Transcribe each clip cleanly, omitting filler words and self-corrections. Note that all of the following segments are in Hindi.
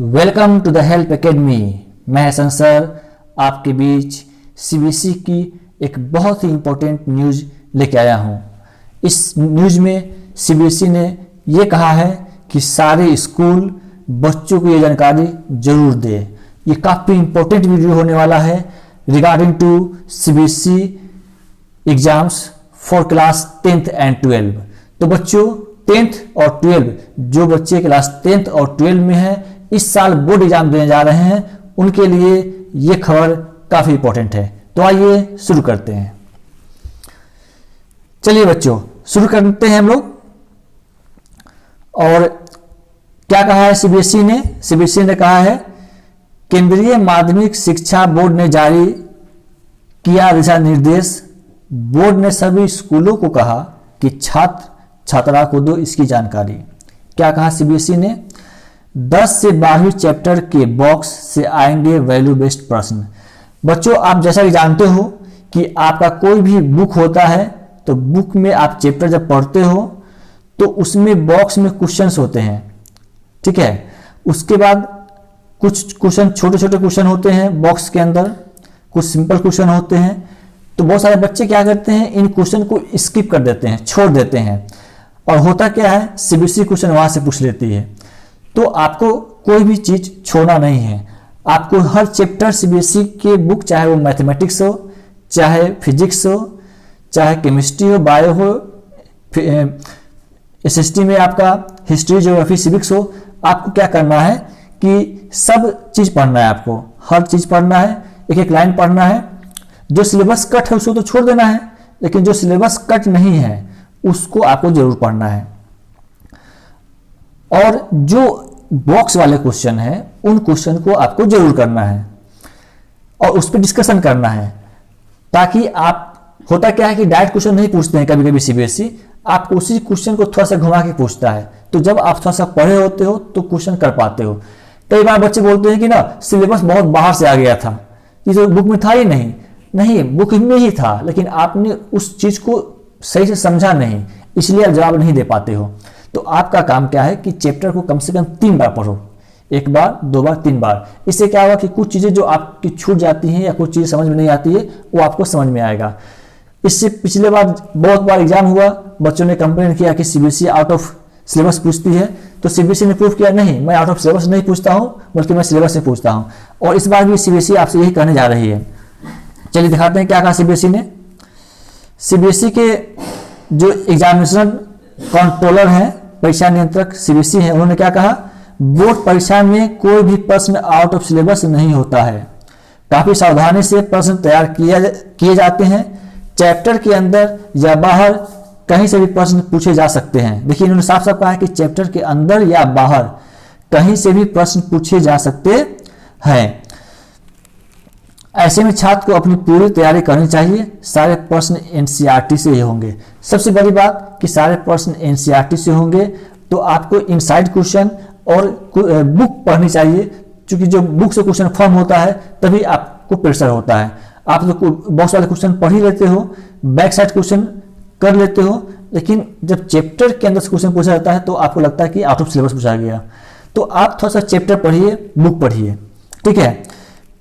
Welcome to the help academy. मैं हसन सर आपके बीच सीबीएसई की एक बहुत ही इम्पोर्टेंट न्यूज़ लेके आया हूँ। इस न्यूज़ में सीबीएसई ने ये कहा है कि सारे स्कूल बच्चों को ये जानकारी जरूर दे। ये काफ़ी इम्पोर्टेंट वीडियो होने वाला है regarding to CBSE exams for class 10th and 12। तो बच्चों 10th और 12 जो बच्चे क्लास 10th और 12 में हैं, इस साल बोर्ड एग्जाम देने जा रहे हैं, उनके लिए ये खबर काफ़ी इंपॉर्टेंट है। तो आइए शुरू करते हैं। चलिए बच्चों शुरू करते हैं हम लोग। और क्या कहा है सीबीएसई ने? सीबीएसई ने कहा है केंद्रीय माध्यमिक शिक्षा बोर्ड ने जारी किया दिशा निर्देश। बोर्ड ने सभी स्कूलों को कहा कि छात्र छात्रा को दो इसकी जानकारी। क्या कहा सीबीएसई ने? 10 से 12वीं चैप्टर के बॉक्स से आएंगे वैल्यू बेस्ड प्रश्न। बच्चों आप जैसा कि जानते हो कि आपका कोई भी बुक होता है, तो बुक में आप चैप्टर जब पढ़ते हो तो उसमें बॉक्स में क्वेश्चंस होते हैं, ठीक है। उसके बाद कुछ क्वेश्चन छोटे छोटे क्वेश्चन होते हैं बॉक्स के अंदर, कुछ सिंपल क्वेश्चन होते हैं। तो बहुत सारे बच्चे क्या करते हैं, इन क्वेश्चन को स्किप कर देते हैं, छोड़ देते हैं। और होता क्या है, सीबीएसई क्वेश्चन वहां से पूछ लेती है। तो आपको कोई भी चीज छोड़ना नहीं है। आपको हर चैप्टर सीबीएसई के बुक, चाहे वो मैथमेटिक्स हो, चाहे फिजिक्स हो, चाहे केमिस्ट्री हो, बायो हो, एसएसटी में आपका हिस्ट्री, ज्योग्राफी, सिविक्स हो, आपको क्या करना है कि सब चीज पढ़ना है। आपको हर चीज पढ़ना है, एक एक लाइन पढ़ना है। जो सिलेबस कट है उसको तो छोड़ देना है, लेकिन जो सिलेबस कट नहीं है उसको आपको जरूर पढ़ना है। और जो बॉक्स वाले क्वेश्चन है उन क्वेश्चन को आपको जरूर करना है और उस पर डिस्कशन करना है, ताकि आप, होता क्या है कि डायरेक्ट क्वेश्चन नहीं पूछते हैं कभी कभी सीबीएसई, आपको उसी क्वेश्चन को थोड़ा सा घुमा के पूछता है। तो जब आप थोड़ा सा पढ़े होते हो तो क्वेश्चन कर पाते हो। कई बार बच्चे बोलते हैं कि ना सिलेबस बहुत बाहर से आ गया था, ये तो बुक में था ही नहीं। नहीं, बुक में ही था, लेकिन आपने उस चीज को सही से समझा नहीं, इसलिए आप जवाब नहीं दे पाते हो। तो आपका काम क्या है कि चैप्टर को कम से कम 3 बार पढ़ो, 1 बार, 2 बार, 3 बार। इससे क्या होगा कि कुछ चीजें जो आपकी छूट जाती हैं या कुछ चीजें समझ में नहीं आती है वो आपको समझ में आएगा। इससे पिछले बार बहुत बार एग्जाम हुआ, बच्चों ने कंप्लेन किया कि सीबीएसई आउट ऑफ सिलेबस पूछती है। तो सीबीएसई ने प्रूव किया नहीं, मैं आउट ऑफ सिलेबस नहीं पूछता हूं, बल्कि मैं सिलेबस से पूछता हूं। और इस बार भी सीबीएसई आपसे यही कहने जा रही है। चलिए दिखाते हैं क्या कहा सीबीएसई ने। सीबीएसई के जो एग्जामिनेशन कंट्रोलर हैं, परीक्षा नियंत्रक सीबीएसई है, उन्होंने क्या कहा, बोर्ड परीक्षा में कोई भी प्रश्न आउट ऑफ सिलेबस नहीं होता है। काफी सावधानी से प्रश्न तैयार किए जाते हैं। चैप्टर के अंदर या बाहर कहीं से भी प्रश्न पूछे जा सकते हैं। देखिए इन्होंने साफ साफ कहा है कि चैप्टर के अंदर या बाहर कहीं से भी प्रश्न पूछे जा सकते हैं। ऐसे में छात्र को अपनी पूरी तैयारी करनी चाहिए। सारे प्रश्न एनसीईआरटी से ही होंगे। सबसे बड़ी बात कि सारे प्रश्न एनसीईआरटी से होंगे, तो आपको इनसाइड क्वेश्चन और बुक पढ़नी चाहिए, क्योंकि जो बुक से क्वेश्चन फॉर्म होता है तभी आपको प्रेशर होता है। आप तो बॉक्स वाले क्वेश्चन पढ़ ही लेते हो, बैक साइड क्वेश्चन कर लेते हो, लेकिन जब चैप्टर के अंदर से क्वेश्चन पूछा जाता है तो आपको लगता है कि आउट ऑफ सिलेबस पूछा गया। तो आप थोड़ा सा चैप्टर पढ़िए, बुक पढ़िए, ठीक है।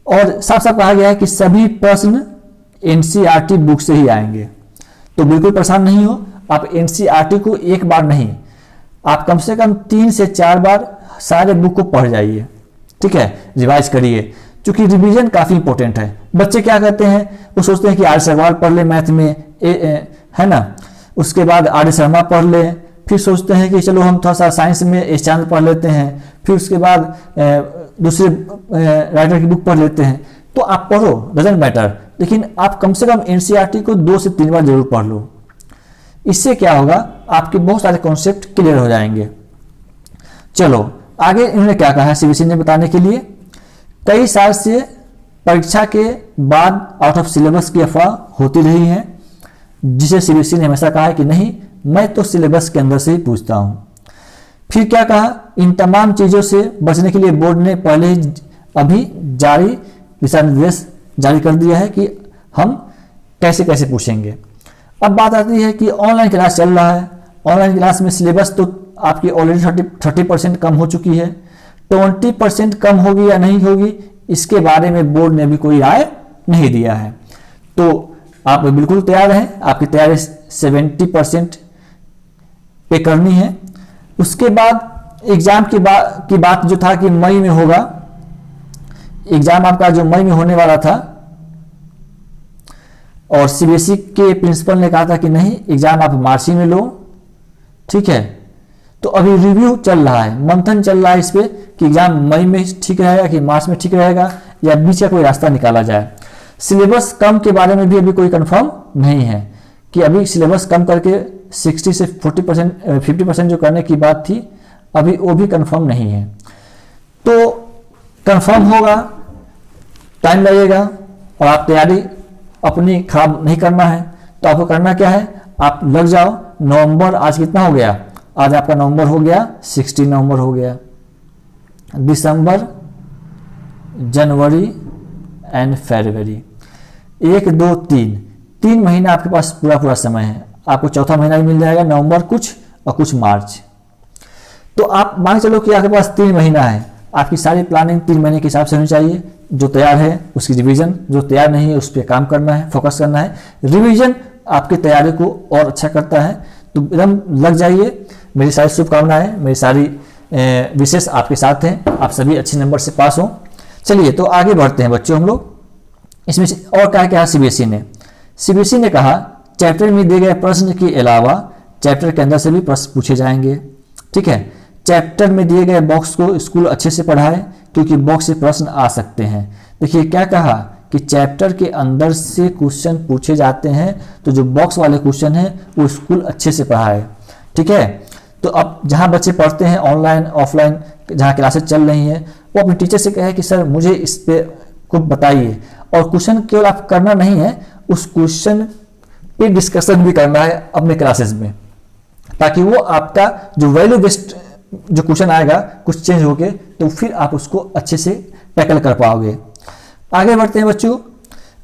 और साफ साफ कहा गया है कि सभी प्रश्न एनसीईआरटी बुक से ही आएंगे। तो बिल्कुल परेशान नहीं हो, आप एनसीईआरटी को एक बार नहीं, आप कम से कम 3 से 4 बार सारे बुक को पढ़ जाइए, ठीक है, रिवाइज करिए, क्योंकि रिवीजन काफी इंपॉर्टेंट है। बच्चे क्या कहते हैं, वो सोचते हैं कि आर अग्रवाल पढ़ ले मैथ में, है ना, उसके बाद आर शर्मा पढ़ ले, फिर सोचते हैं कि चलो हम थोड़ा सा साइंस में एस चांद पढ़ लेते हैं, फिर उसके बाद दूसरे राइटर की बुक पढ़ लेते हैं। तो आप पढ़ो, डजंट मैटर, लेकिन आप कम से कम एनसीईआरटी को 2 से 3 बार जरूर पढ़ लो। इससे क्या होगा, आपके बहुत सारे कॉन्सेप्ट क्लियर हो जाएंगे। चलो आगे इन्होंने क्या कहा है सीबीएसई ने बताने के लिए, कई साल से परीक्षा के बाद आउट ऑफ सिलेबस की अफवाह होती रही है, जिसे सीबीएसई ने हमेशा कहा है कि नहीं, मैं तो सिलेबस के अंदर से ही पूछता हूं। फिर क्या कहा, इन तमाम चीजों से बचने के लिए बोर्ड ने पहले ही अभी जारी दिशा निर्देश जारी कर दिया है कि हम कैसे कैसे पूछेंगे। अब बात आती है कि ऑनलाइन क्लास चल रहा है। ऑनलाइन क्लास में सिलेबस तो आपकी ऑलरेडी 30% कम हो चुकी है। 20% कम होगी या नहीं होगी, इसके बारे में बोर्ड ने भी कोई राय नहीं दिया है। तो आप बिल्कुल तैयार हैं, आपकी तैयारी 70% पे करनी है। उसके बाद एग्जाम की बात जो था कि मई में होगा, एग्जाम आपका जो मई में होने वाला था, और सीबीएसई के प्रिंसिपल ने कहा था कि नहीं एग्जाम आप मार्च ही में लो, ठीक है। तो अभी रिव्यू चल रहा है, मंथन चल रहा है इस पे कि एग्जाम मई में ठीक रहेगा कि मार्च में ठीक रहेगा, या बीच का कोई रास्ता निकाला जाए। सिलेबस कम के बारे में भी अभी कोई कंफर्म नहीं है कि अभी सिलेबस कम करके 60 से 40% 50% जो करने की बात थी, अभी वो भी कंफर्म नहीं है। तो कंफर्म होगा, टाइम लगेगा, और आप तैयारी अपनी खराब नहीं करना है। तो आपको करना क्या है, आप लग जाओ। नवंबर आज कितना हो गया, आज आपका नवंबर हो गया 16 नवंबर हो गया, दिसंबर, जनवरी एंड फरवरी, 1 2 3 महीना आपके पास पूरा समय है। आपको चौथा महीना भी मिल जाएगा, नवंबर कुछ और कुछ मार्च। तो आप मान चलो कि आपके पास 3 महीना है, आपकी सारी प्लानिंग 3 महीने के हिसाब से होनी चाहिए। जो तैयार है उसकी रिवीजन, जो तैयार नहीं है उस पर काम करना है, फोकस करना है। रिवीजन आपकी तैयारी को और अच्छा करता है। तो एकदम लग जाइए। मेरी सारी शुभकामनाएं, मेरी सारी विशेष आपके साथ हैं, आप सभी अच्छे नंबर से पास हों। चलिए तो आगे बढ़ते हैं बच्चों हम लोग। इसमें से और क्या क्या सीबीएसई ने कहा चैप्टर में दिए गए प्रश्न के अलावा चैप्टर के अंदर से भी प्रश्न पूछे जाएंगे, ठीक है। चैप्टर में दिए गए बॉक्स को स्कूल अच्छे से पढ़ाए क्योंकि बॉक्स से प्रश्न आ सकते हैं। देखिए क्या कहा कि चैप्टर के अंदर से क्वेश्चन पूछे जाते हैं, तो जो बॉक्स वाले क्वेश्चन हैं वो स्कूल अच्छे से पढ़ाए, ठीक है। तो अब जहाँ बच्चे पढ़ते हैं ऑनलाइन ऑफलाइन जहाँ क्लासेस चल रही हैं, वो अपने टीचर से कहे कि सर मुझे इस पे को बताइए, और क्वेश्चन केवल आप करना नहीं है, उस क्वेश्चन पे डिस्कशन भी करना है अपने क्लासेस में, ताकि वो आपका जो वैल्यू बेस्ड जो क्वेश्चन आएगा कुछ चेंज होके, तो फिर आप उसको अच्छे से टैकल कर पाओगे। आगे बढ़ते हैं बच्चों।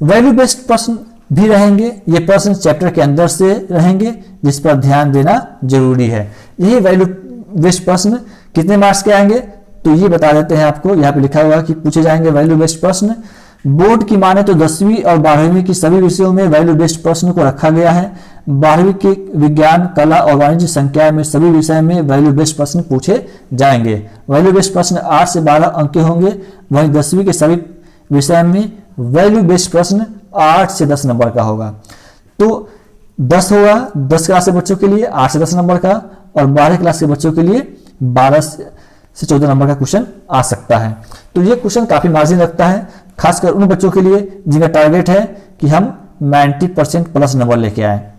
वैल्यू बेस्ड प्रश्न भी रहेंगे, ये प्रश्न चैप्टर के अंदर से रहेंगे जिस पर ध्यान देना जरूरी है। यही वैल्यू बेस्ड प्रश्न कितने मार्क्स के आएंगे, तो ये बता देते हैं आपको। यहाँ पे लिखा हुआ कि पूछे जाएंगे वैल्यू बेस्ड प्रश्न। बोर्ड की माने तो 10वीं और 12वीं की सभी विषयों में वैल्यू बेस्ड प्रश्न को रखा गया है। 12वीं के विज्ञान, कला और वाणिज्य संख्या में सभी विषय में वैल्यू बेस्ड प्रश्न पूछे जाएंगे। वैल्यू बेस्ड प्रश्न 8 से 12 अंक के होंगे। वहीं 10वीं के सभी विषय में वैल्यू बेस्ड प्रश्न 8 से 10 नंबर का होगा। तो 10 होगा 10 क्लास के बच्चों के लिए 8 से 10 नंबर का, और 12 क्लास के बच्चों के लिए 12 से 14 नंबर का क्वेश्चन आ सकता है। तो ये क्वेश्चन काफी मार्जिन रखता है, खासकर उन बच्चों के लिए जिनका टारगेट है कि हम 90% प्लस नंबर लेके आए।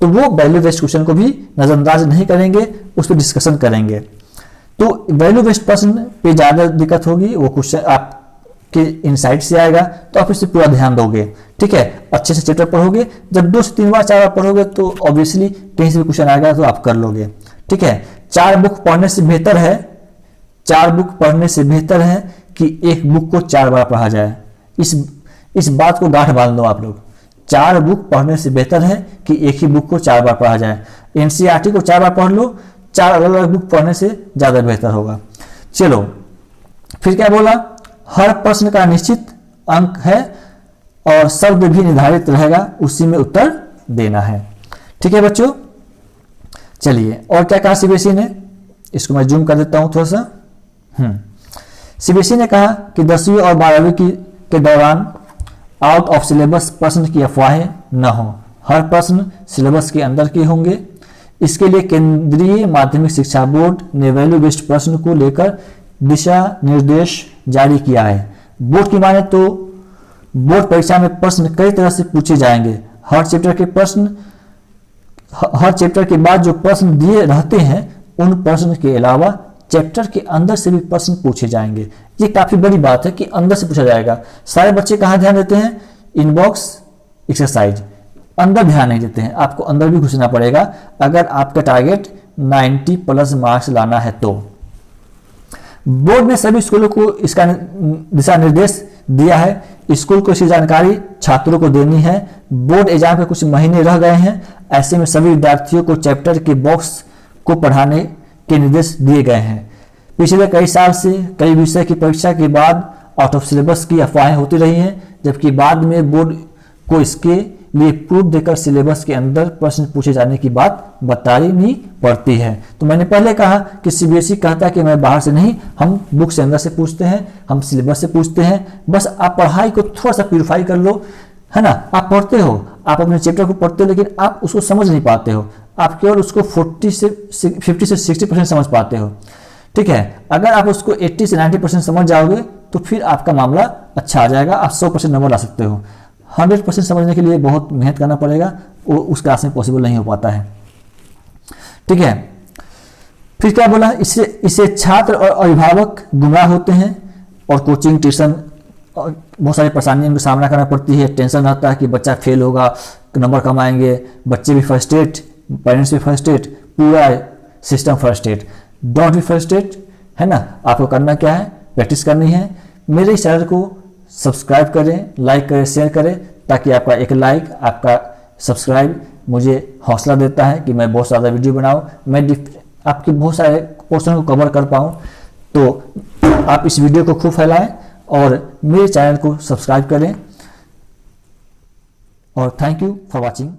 तो वो वैल्यू बेस्ड क्वेश्चन को भी नजरअंदाज नहीं करेंगे, उस पर डिस्कशन करेंगे। तो वैल्यू बेस्ड प्रश्न पे ज्यादा दिक्कत होगी, वो क्वेश्चन आपके इनसाइट से आएगा, तो आप इससे पूरा ध्यान दोगे, ठीक है। अच्छे से चैप्टर पढ़ोगे, जब 2 से 3 बार 4 बार पढ़ोगे तो ऑब्वियसली कहीं से भी क्वेश्चन आएगा तो आप कर लोगे, ठीक है। 4 बुक पढ़ने से बेहतर है, 4 बुक पढ़ने से बेहतर है कि एक बुक को 4 बार पढ़ा जाए। इस बात को गांठ बांध लो आप लोग। 4 बुक पढ़ने से बेहतर है कि एक ही बुक को 4 बार पढ़ा जाए। एनसीईआरटी को 4 बार पढ़ लो, 4 अलग अलग बुक पढ़ने से ज्यादा बेहतर होगा। चलो फिर क्या बोला, हर प्रश्न का निश्चित अंक है और शब्द भी निर्धारित रहेगा, उसी में उत्तर देना है, ठीक है बच्चों। चलिए और क्या कहा सीबीएसई ने, इसको मैं जूम कर देता हूं थोड़ा सा। सीबीएसई ने कहा कि 10वीं और 12वीं के दौरान आउट ऑफ सिलेबस प्रश्न की अफवाहें न हो, हर प्रश्न सिलेबस के अंदर के होंगे। इसके लिए केंद्रीय माध्यमिक शिक्षा बोर्ड ने वैल्यू बेस्ड प्रश्न को लेकर दिशा निर्देश जारी किया है। बोर्ड की माने तो बोर्ड परीक्षा में प्रश्न कई तरह से पूछे जाएंगे। हर चैप्टर के बाद जो प्रश्न दिए रहते हैं, उन प्रश्न के अलावा चैप्टर के अंदर से भी प्रश्न पूछे जाएंगे। ये काफी बड़ी बात है कि अंदर से पूछा जाएगा। सारे बच्चे कहाँ ध्यान देते हैं, इनबॉक्स एक्सरसाइज, अंदर ध्यान नहीं देते हैं। आपको अंदर भी घुसना पड़ेगा अगर आपका टारगेट 90 प्लस मार्क्स लाना है तो। बोर्ड ने सभी स्कूलों को इसका दिशा निर्देश दिया है। स्कूल को इसकी जानकारी छात्रों को देनी है। बोर्ड एग्जाम के कुछ महीने रह गए हैं, ऐसे में सभी विद्यार्थियों को चैप्टर के बॉक्स को पढ़ाने के निर्देश दिए गए हैं। पिछले कई साल से कई विषय की परीक्षा के बाद आउट ऑफ सिलेबस की अफवाहें होती रही हैं, जबकि बाद में बोर्ड को इसके लिए प्रूफ देकर सिलेबस के अंदर प्रश्न पूछे जाने की बात बतानी पड़ती है। तो मैंने पहले कहा कि सीबीएसई कहता है कि मैं बाहर से नहीं, हम बुक से अंदर से पूछते हैं, हम सिलेबस से पूछते हैं। बस आप पढ़ाई को थोड़ा सा प्यूरिफाई कर लो, है ना। आप पढ़ते हो, आप अपने चैप्टर को पढ़ते हो, लेकिन आप उसको समझ नहीं पाते हो, आप केवल उसको 50 से 60% समझ पाते हो, ठीक है। अगर आप उसको 80 से 90% समझ जाओगे तो फिर आपका मामला अच्छा आ जाएगा, आप 100% नंबर ला सकते हो। 100% समझने के लिए बहुत मेहनत करना पड़ेगा, वो उस क्लास में पॉसिबल नहीं हो पाता है, ठीक है। फिर क्या बोला, इससे छात्र और अभिभावक गुमराह होते हैं और कोचिंग ट्यूशन और बहुत सारी परेशानियों का सामना करना पड़ती है। टेंशन रहता है कि बच्चा फेल होगा, नंबर कम आएंगे, बच्चे भी फ्रस्ट्रेट, पेरेंट्स भी फ्रस्ट्रेट, पूरा system frustrate. Don't be frustrate, है ना। आपको करना क्या है, प्रैक्टिस करनी है। मेरे इस चैनल को सब्सक्राइब करें, लाइक करें, शेयर करें, ताकि आपका एक लाइक, आपका सब्सक्राइब मुझे हौसला देता है कि मैं बहुत ज़्यादा वीडियो बनाऊं, मैं आपके बहुत सारे पोर्शन को कवर कर पाऊं। तो आप इस वीडियो को खूब फैलाएं और मेरे चैनल को सब्सक्राइब करें। और थैंक यू फॉर वॉचिंग।